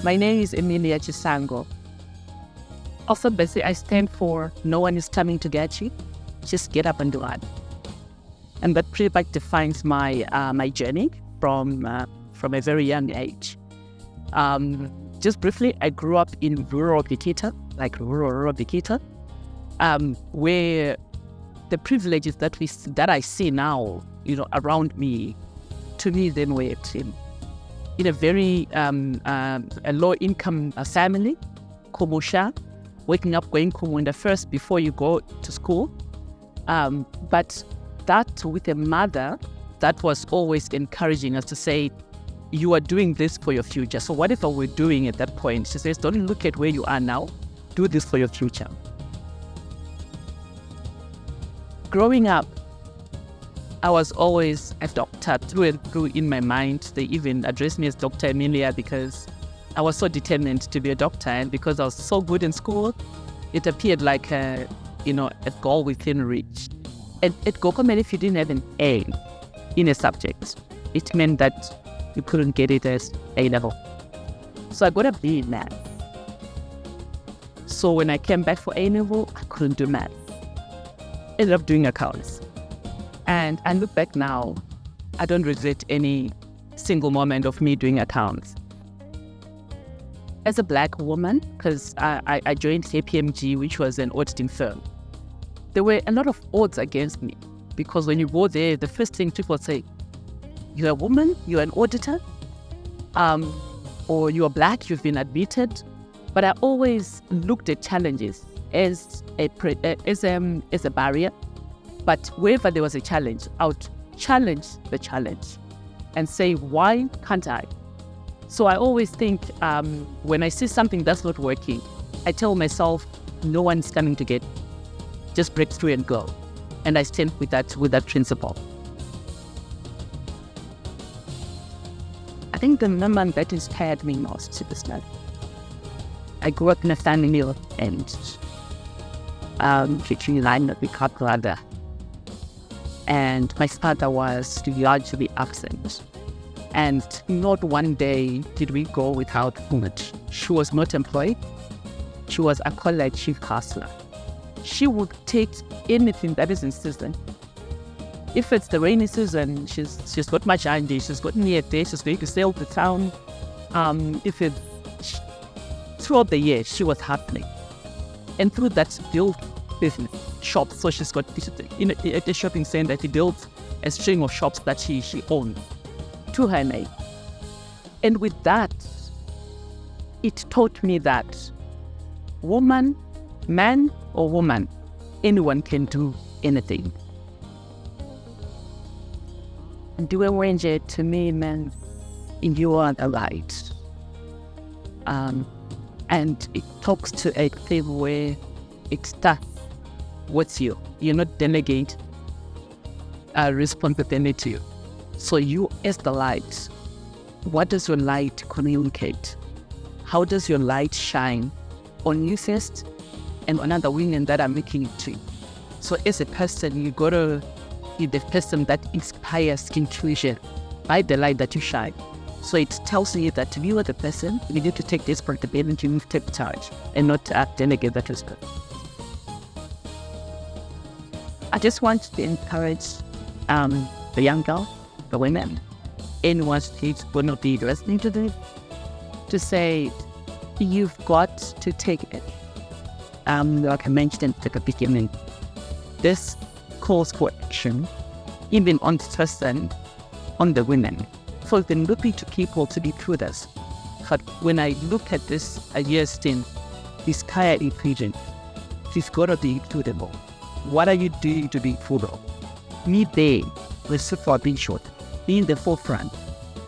My name is Emilia Chisango. Also, basically, I stand for no one is coming to get you. Just get up and do it. And that pretty much defines my my journey from a very young age. Just briefly, I grew up in rural Bikita, where the privileges that I see now, around me, to me then were in a very a low-income family, Komusha, waking up, going Kumunda first before you go to school. But that with a mother that was always encouraging us to say, you are doing this for your future. So whatever we're doing at that point, she says, don't look at where you are now, do this for your future. Growing up, I was always a doctor through and through in my mind. They even addressed me as Dr. Emilia because I was so determined to be a doctor, and because I was so good in school, it appeared like a goal within reach. And at Gokomen, if you didn't have an A in a subject, it meant that you couldn't get it as A level. So I got a B in math. So when I came back for A level, I couldn't do math. Ended up doing accounts. And I look back now, I don't regret any single moment of me doing accounts. As a Black woman, because I joined KPMG, which was an auditing firm, there were a lot of odds against me. Because when you go there, the first thing people say, you're a woman, you're an auditor, or you're Black, you've been admitted. But I always looked at challenges as a barrier. But wherever there was a challenge, I would challenge the challenge and say, why can't I? So I always think when I see something that's not working, I tell myself, no one's coming to get, just break through and go. And I stand with that principle. I think the moment that inspired me most to this life, I grew up in a family of ends. Between line of the brother. And my father was largely absent. And not one day did we go without food. She was not employed. She was a college chief counselor. She would take anything that is in season. If it's the rainy season, she's got majandi, she's got near day, she's going to sail the town. Throughout the year, she was happening. And through that built business, shops. So she's got at the shopping center, she built a string of shops that she owned to her name. And with that, it taught me that woman, man or woman, anyone can do anything. Ndiwe Mwenje to me means you are the light. And it talks to a thing where it starts with you. You're not delegate responsibility. So you as the light, what does your light communicate? How does your light shine on you first and on other women that are making it to you? So as a person, you gotta be the person that inspires intuition by the light that you shine. So it tells you that you are the person, you need to take this responsibility, you need to take charge and not delegate that responsibility. I just want to encourage the young girl, the women, anyone who's going to be listening to this, to say, you've got to take it. Like I mentioned at the beginning, this calls for action, even on the person, on the women. So I've been looking to people to be through this. But when I look at this a year stint, this Kaya equation, it's got to be includable. What are you doing to be frugal? Me there, let's for being short. Be in the forefront.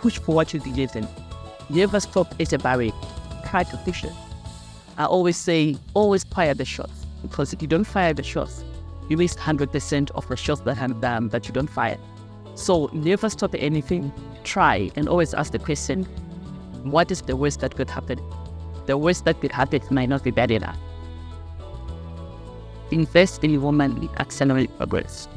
Push for what you believe in. Never stop at a barrier. Try to push it. I always say, always fire the shots. Because if you don't fire the shots, you waste 100% of the shots that you don't fire. So never stop at anything. Try and always ask the question, what is the worst that could happen? The worst that could happen might not be bad enough. Invest in women, accelerate progress.